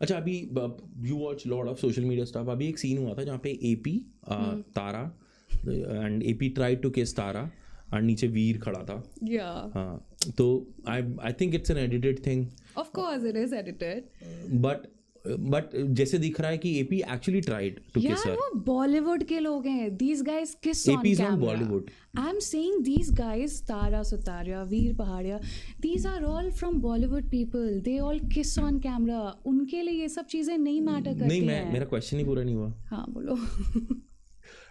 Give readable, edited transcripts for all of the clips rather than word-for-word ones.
अच्छा, अभी you watch lot of social media stuff. अभी एक सीन हुआ था जहाँ पे AP Tara and AP tried to kiss Tara और नीचे वीर खड़ा था. हाँ, तो I think it's an edited thing. Of course it is edited. But जैसे दिख रहा है कि एपी एक्चुअली ट्राइड टू किस यार हर. वो बॉलीवुड के लोग हैं. These guys kiss on AP is not camera. Bollywood. I'm saying these guys, Tara Sutaria, Veer Pahadia, these are all from Bollywood people. They all kiss on camera. उनके लिए ये सब चीजें नहीं मैटर करती नहीं, हैं. मेरा क्वेश्चन ही पूरा नहीं हुआ. हाँ बोलो.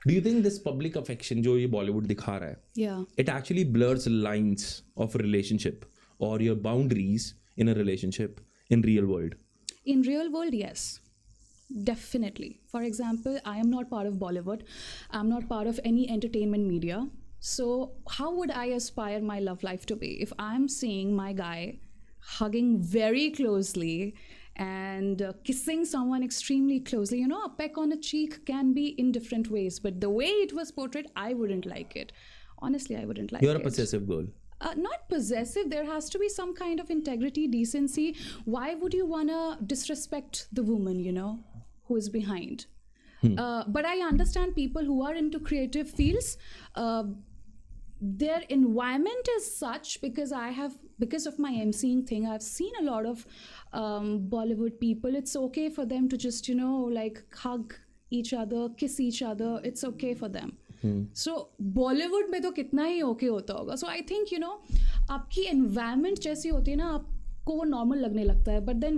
Do you think this public affection जो ये बॉलीवुड दिखा रहा है, Yeah. it actually blurs lines of a relationship or your boundaries in a relationship in real world? In real world, yes. Definitely. For example, I am not part of Bollywood. I'm not part of any entertainment media. So how would I aspire my love life to be if I'm seeing my guy hugging very closely and kissing someone extremely closely? You know, a peck on a cheek can be in different ways, but the way it was portrayed, I wouldn't like it. Honestly, I wouldn't like it. You're a possessive girl. Not possessive. There has to be some kind of integrity, decency. Why would you want to disrespect the woman, you know, who is behind? But I understand people who are into creative fields. Their environment is such because of my emceeing thing, I've seen a lot of Bollywood people. It's okay for them to just, you know, like hug each other, kiss each other. It's okay for them. सो बॉलीवुड में तो कितना ही okay होता होगा. सो I think you know आपकी environment जैसी होती है ना, आपको वो नॉर्मल लगने लगता है. बट देन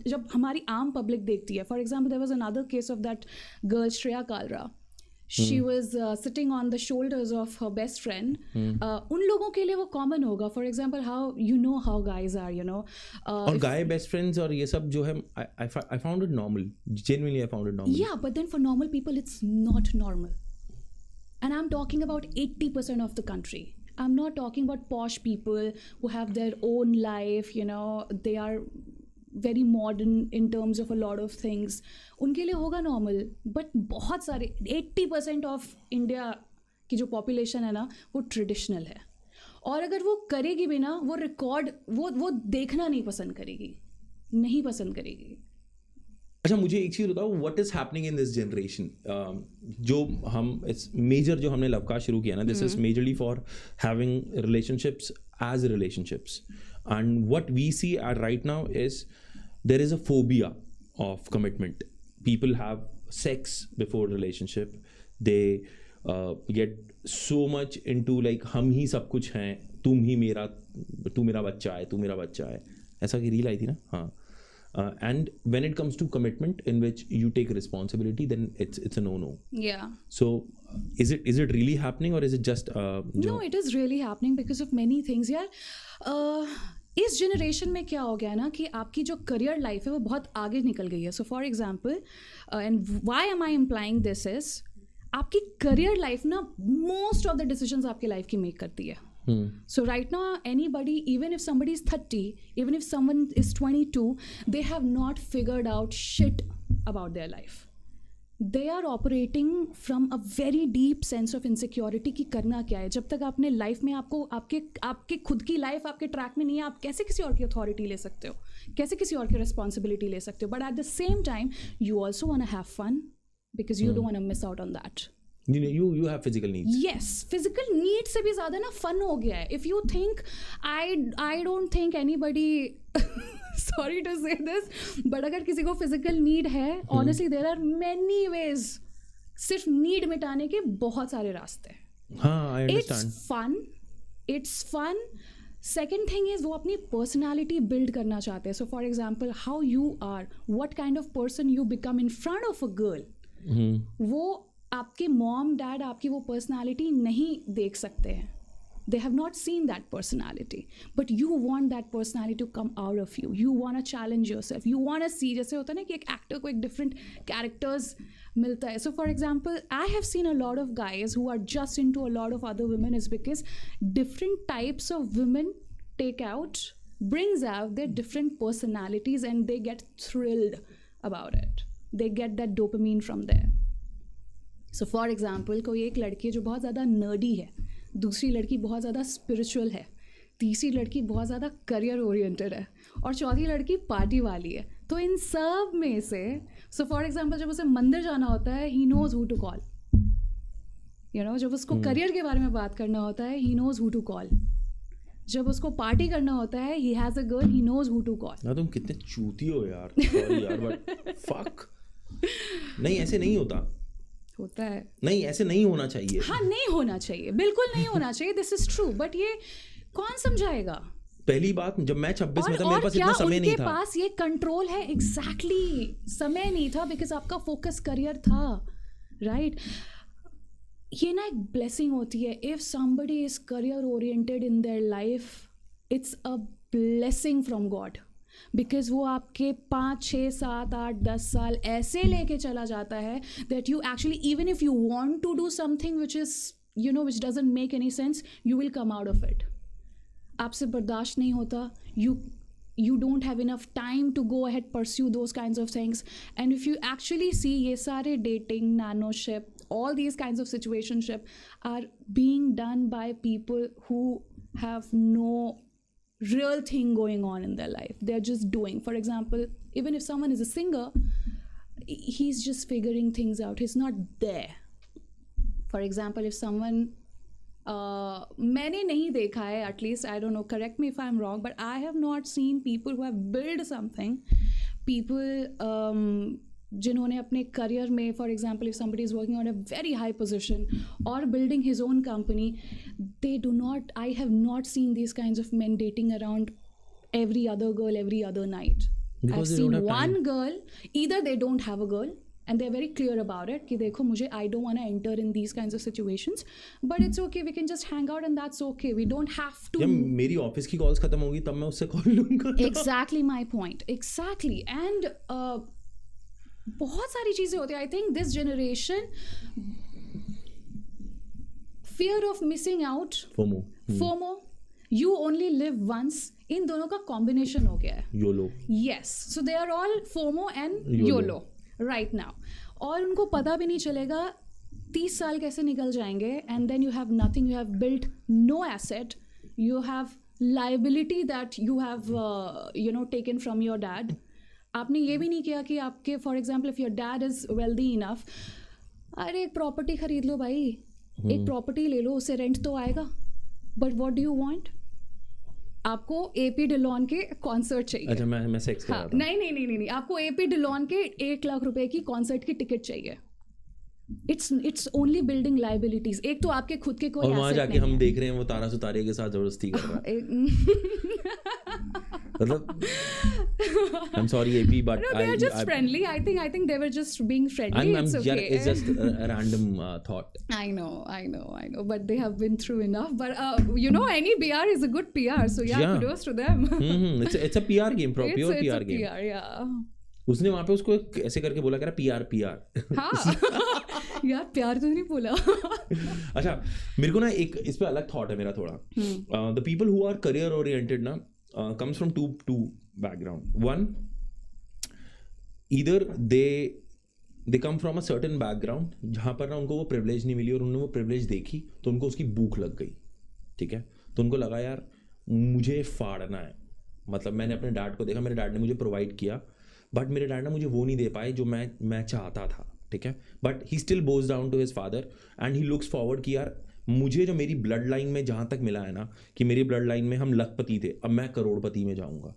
जब हमारी आम पब्लिक देखती है, for example there was another case of that girl Shreya Kalra. She was sitting on the shoulders of her best friend. उन लोगों के लिए वो कॉमन होगा. For example how you know how guys are, you know. और guy best friends और ये सब जो है, I found it normal. Genuinely I found it normal. या but then for normal people it's not normal. And I'm talking about 80% of the country. I'm not talking about posh people who have their own life, you know, they are very modern in terms of a lot of things. उनके लिए होगा normal, but बहुत सारे 80% of India की जो population है ना, वो traditional है. और अगर वो करेगी भी ना, वो record वो देखना नहीं पसंद करेगी. अच्छा, मुझे एक चीज़ बताओ, what is happening in this generation. जो हम इट्स मेजर जो हमने लव का शुरू किया ना, this is majorly for having relationships as relationships. And what we see at right now is there is a phobia of commitment. People have sex before relationship. They get so much into like हम ही सब कुछ हैं, तू मेरा बच्चा है. ऐसा की रील आई थी ना. हाँ. And when it comes to commitment in which you take responsibility, then it's a no. Yeah. So is it really happening, or is it just No, it is really happening because of many things. यार इस generation में क्या हो गया ना कि आपकी जो करियर लाइफ है वो बहुत आगे निकल गई है. So for example, and why am I implying this is, आपकी करियर लाइफ ना मोस्ट ऑफ द डिसीजंस आपकी लाइफ की मेक करती है. So right now, anybody, even if somebody is 30, even if someone is 22, they have not figured out shit about their life. They are operating from a very deep sense of insecurity कि करना क्या है. जब तक आपने life में आपके खुद की लाइफ आपके ट्रैक में नहीं है, आप कैसे किसी और की अथॉरिटी ले सकते हो, कैसे किसी और की रिस्पॉन्सिबिलिटी ले सकते हो. But at the same time you also want to have fun because you don't want to miss out on that. You have physical needs. Yes, physical needs से भी ज़्यादा ना fun हो गया है. If you think, I don't think anybody, sorry to say this, but अगर किसी को physical need है, honestly there are many ways. सिर्फ need मिटाने के बहुत सारे रास्ते हैं. हाँ, I understand. It's fun. Second thing is वो अपनी personality build करना चाहते हैं. So for example, how you are, what kind of person you become in front of a girl. वो आपके मॉम डैड आपकी वो पर्सनालिटी नहीं देख सकते हैं. They have not seen that personality, but you want that personality to come out of you. You want a challenge yourself. You want a see, जैसे होता है ना कि एक एक्टर को एक डिफरेंट कैरेक्टर्स मिलता है. So for example, I have seen a lot of guys who are just into a lot of other women is because different types of women take out, brings out their different personalities and they get thrilled about it. They get that dopamine from there. So for example, कोई एक लड़की है जो बहुत ज़्यादा nerdy है, दूसरी लड़की बहुत ज़्यादा स्पिरिचुअल है, तीसरी लड़की बहुत ज़्यादा करियर ओरिएंटेड है, और चौथी लड़की पार्टी वाली है. तो इन सब में से सो फॉर एग्जाम्पल जब उसे मंदिर जाना होता है he knows who to call, you know, जब उसको करियर के बारे में बात करना होता है he knows who to call, जब उसको पार्टी करना होता है he has a girl he knows who to call. ना तुम कितने चूती हो यार, सॉरी यार बट फक, नहीं ऐसे नहीं होता है, नहीं ऐसे नहीं होना चाहिए। हाँ नहीं होना चाहिए, बिल्कुल नहीं होना चाहिए, दिस इज ट्रू, बट ये कौन समझाएगा? पहली बात, जब मैं 26 में था मेरे पास इतना समय नहीं था। उनके पास ये कंट्रोल है, एग्जैक्टली समय नहीं था बिकॉज आपका फोकस करियर था, राइट? ये ना एक ब्लेसिंग होती है, if somebody is career oriented in their life, it's a blessing from God, because वो आपके 5, 6, 7, 8, 10 साल ऐसे लेके चला जाता है that you actually even if you want to do something which is you know which doesn't make any sense, you will come out of it. आपसे बर्दाश्त नहीं होता, you don't have enough time to go ahead pursue those kinds of things. And if you actually see ye sare dating, nanoship, all these kinds of situationship are being done by people who have no real thing going on in their life. They're just doing, for example, even if someone is a singer, he's just figuring things out, he's not there. For example, if someone मैंने नहीं देखा है, at least I don't know, correct me if I am wrong, but I have not seen people who have build something, people जिन्होंने अपने career में, for example if somebody is working on a very high position और building his own company, they do not, I have not seen this kinds of men dating around every other girl every other night. I've seen one girl, either they don't have a girl and they're very clear about it कि देखो मुझे, I don't want to enter in these kinds of situations, but it's okay, we can just hang out and that's okay, we don't have to. जब मेरी office की calls खत्म होगी तब मैं उससे कॉल लूंगा। Exactly my point, exactly. And बहुत सारी चीजें होती हैं, I think this generation, fear of missing out, FOMO, you only live once, इन दोनों का कॉम्बिनेशन हो गया है, YOLO. Yes, so they are all FOMO and YOLO right now. और उनको पता भी नहीं चलेगा 30 साल कैसे निकल जाएंगे, and then you have nothing, you have built no asset, you have liability that you have taken from your dad. आपने ये भी नहीं किया कि आपके, for example if your dad is wealthy enough, अरे एक प्रॉपर्टी खरीद लो भाई, एक प्रॉपर्टी ले लो, उससे रेंट तो आएगा, but what do you want? आपको AP डिलॉन के कॉन्सर्ट चाहिए। अच्छा, मैं सेक्स कर रहा था। नहीं, आपको AP डिलॉन के 1 लाख रुपए की कॉन्सर्ट की टिकट चाहिए। It's only building liabilities. एक तो आपके खुद के कोई, और वहां जाके हम देख रहे हैं वो तारा सुतारे के साथ जबरदस्ती कर रहा है। मतलब I'm sorry AP, but no, they are just friendly. I think they were just being friendly. It's okay. It's just a random thought. I know, but they have been through enough. But any PR is a good PR, so yeah. Kudos to them. It's a PR game, pure it's PR a game. PR, yeah. उसने वहां पे उसको ऐसे करके बोला कह रहा PR। हाँ यार, प्यार तो नहीं बोला। अच्छा, मेरे को ना एक इस पे अलग थॉट है मेरा थोड़ा। The people who are career oriented ना comes from two background. One, either they come from a certain background जहाँ पर ना उनको वो privilege नहीं मिली और उन्होंने वो privilege देखी तो उनको उसकी भूख लग गई, ठीक है? तो उनको लगा यार मुझे फाड़ना है। मतलब मैंने अपने डैड को देखा, मेरे डैड ने मुझे प्रोवाइड किया, बट मेरे डैड ना मुझे वो नहीं दे पाए जो मैं चाहता था, ठीक है? But he still bows down to his father and he looks forward कि यार मुझे जो मेरी ब्लड लाइन में जहाँ तक मिला है ना, कि मेरी ब्लड लाइन में हम लखपति थे, अब मैं करोड़पति में जाऊँगा,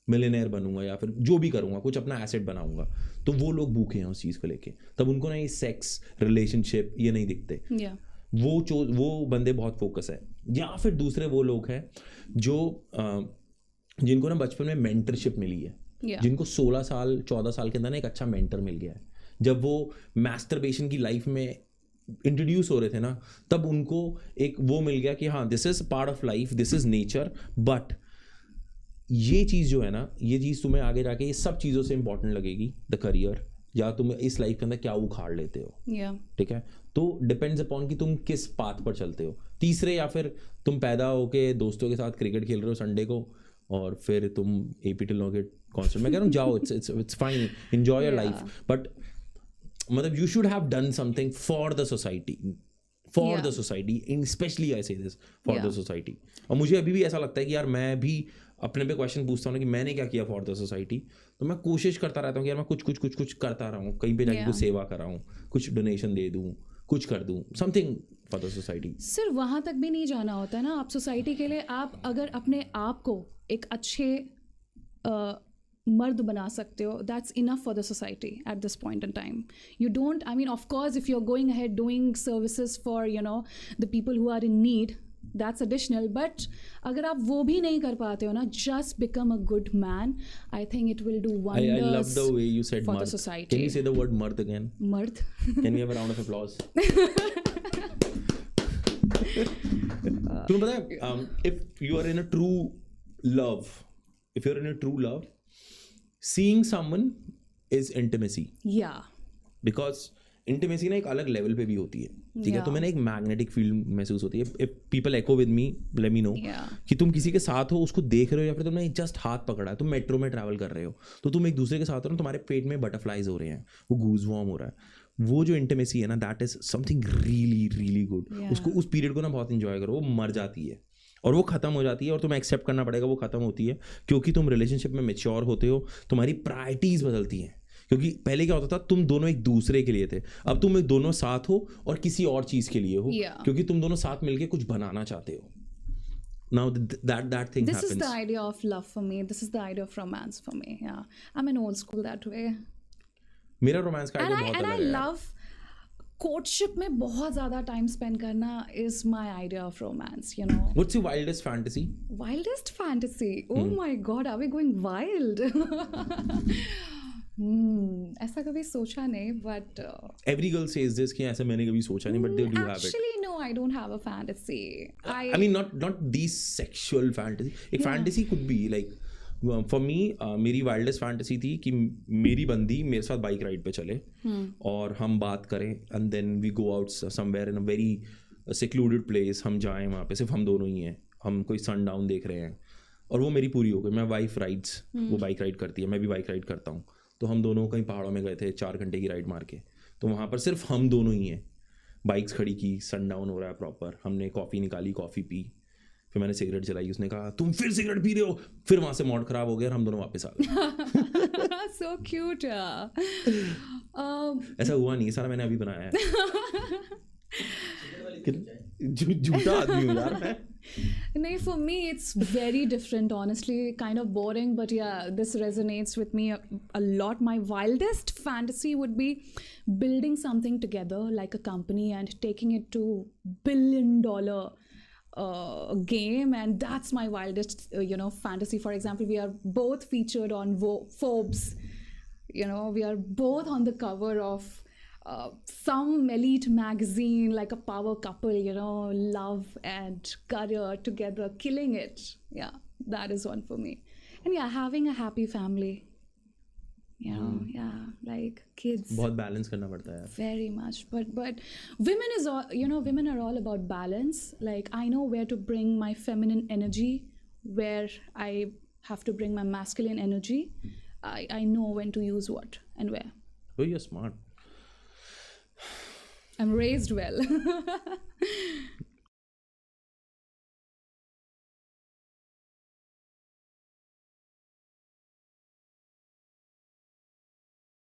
मिलियनेयर बनूंगा या फिर जो भी करूँगा, कुछ अपना एसेट बनाऊंगा। तो वो लोग भूखे हैं उस चीज़ को लेके। तब उनको ना ये सेक्स, रिलेशनशिप ये नहीं दिखते। वो बंदे बहुत फोकस है। या फिर दूसरे वो लोग हैं जो जिनको ना बचपन में मेंटरशिप मिली है, जिनको 16 साल 14 साल के अंदर ना एक अच्छा मेंटर मिल गया है। जब वो मैस्टरबेशन की लाइफ में इंट्रोड्यूस हो रहे थे ना, तब उनको एक वो मिल गया कि हाँ this is part of life, this is nature, but ये चीज़ जो है ना, ये चीज़ तुम्हें आगे जाके ये सब चीज़ों से इंपॉर्टेंट लगेगी, द करियर, या तुम इस लाइफ के अंदर क्या उखाड़ लेते हो, ठीक है? तो डिपेंड्स अपॉन कि तुम किस पाथ पर चलते हो। तीसरे, या फिर तुम पैदा होके दोस्तों के साथ क्रिकेट खेल रहे हो संडे को और फिर तुम AP टिल्लो के कॉन्सर्ट में कह रहा हूँ जाओ, it's fine, enjoy your life, but मतलब you should have done something for the society, the society, and especially I say this for the society. और मुझे अभी भी ऐसा लगता है कि यार मैं भी अपने पे क्वेश्चन पूछता हूँ ना कि मैंने क्या किया फॉर द सोसाइटी, तो मैं कोशिश करता रहता हूँ कि यार मैं कुछ करता रहा हूँ, कहीं पे जाके कुछ सेवा कर रहा हूँ, कुछ डोनेशन दे दूँ, कुछ कर दूँ, समथिंग फॉर द सोसाइटी. सिर्फ वहाँ तक भी नहीं जाना होता है ना. आप सोसाइटी के लिए आप अगर अपने आप को एक अच्छे मर्द बना सकते हो, that's enough for the society at this point in time. You don't, I mean of course if you are going ahead doing services for you know the people who are in need, that's additional, but अगर आप वो भी नहीं कर पाते हो ना, just become a good man. I think it will do wonders. I love the way you said for mard. the society. Can you say the word mard again? Mard. Can we have a round of applause? तुम्हें पता है, if you are in a true love, seeing someone is intimacy. Yeah. Because intimacy ना एक अलग level पे भी होती है, ठीक है. तो मैंने एक मैग्नेटिक फील्ड महसूस होती है. If people echo with me, let me know कि तुम किसी के साथ हो, उसको देख रहे हो, या फिर तुमने जस्ट हाथ पकड़ा है, तुम मेट्रो में ट्रैवल कर रहे हो, तो तुम एक दूसरे के साथ हो ना, तुम्हारे पेट में बटरफ्लाइज हो रहे हैं, वो गूज वॉर्म हो रहा है. वो जो इंटीमेसी है ना, that is something really really good. उसको, उस पीरियड को ना बहुत इंजॉय करो. वो मर जाती है और वो खत्म हो जाती है, और तुम्हें एक्सेप्ट करना पड़ेगा वो खत्म होती है, क्योंकि तुम रिलेशनशिप में मैच्योर होते हो, तुम्हारी प्रायोरिटीज बदलती हैं. क्योंकि पहले क्या होता था, तुम दोनों एक दूसरे के लिए थे, अब तुम एक दोनों साथ हो और किसी और चीज के लिए हो, क्योंकि तुम दोनों साथ मिलके कुछ बनाना चाहते हो. Now that thing this happens. This is the idea of love for me. This is the idea of romance for me. Yeah, I'm an old school that way. मेरा रोमांस का आइडिया बहुत अलग है. And I love courtship में बहुत ज़्यादा time spend करना is my idea of romance, you know. What's your wildest fantasy? Wildest fantasy? Oh my God, are we going wild? ऐसा कभी सोचा नहीं, but every girl says this कि ऐसा मैंने कभी सोचा नहीं, but they do have it. Actually, no, I don't have a fantasy. I mean not these sexual fantasy. एक fantasy could be like for me, मेरी wildest fantasy थी कि मेरी बंदी मेरे साथ बाइक राइड पे चले और हम बात करें, and then we go out somewhere in a very secluded place. हम जाएं वहाँ पे, सिर्फ हम दोनों ही हैं, हम कोई sundown देख रहे हैं, और वो मेरी पूरी हो गई. मैं वाइफ राइड्स, वो बाइक राइड करती है, मैं भी बाइक राइड करता हूँ. तो हम दोनों कहीं पहाड़ों में गए थे 4 घंटे की राइड मार के, तो वहाँ पर सिर्फ हम दोनों ही हैं. बाइक्स खड़ी की, सनडाउन हो रहा है प्रॉपर, हमने कॉफ़ी निकाली, कॉफ़ी पी, फिर मैंने सिगरेट जलाई. उसने कहा तुम फिर सिगरेट पी रहे हो, फिर वहाँ से मूड खराब हो गया और हम दोनों वापस आ गए. So cute. ऐसा हुआ नहीं, सारा मैंने अभी बनाया है. झूठा आदमी हूँ यार मैं. No, for me it's very different, honestly, kind of boring, but yeah, this resonates with me a lot. My wildest fantasy would be building something together like a company and taking it to $1 billion game, and that's my wildest fantasy. For example, we are both featured on Forbes, we are both on the cover of some elite magazine, like a power couple, love and career together, killing it. Yeah, that is one for me. And yeah, having a happy family. Yeah, like kids. बहुत balance करना पड़ता है. Very much, but women is all, women are all about balance. Like I know where to bring my feminine energy, where I have to bring my masculine energy. I know when to use what and where. Oh, you're smart. I'm raised well.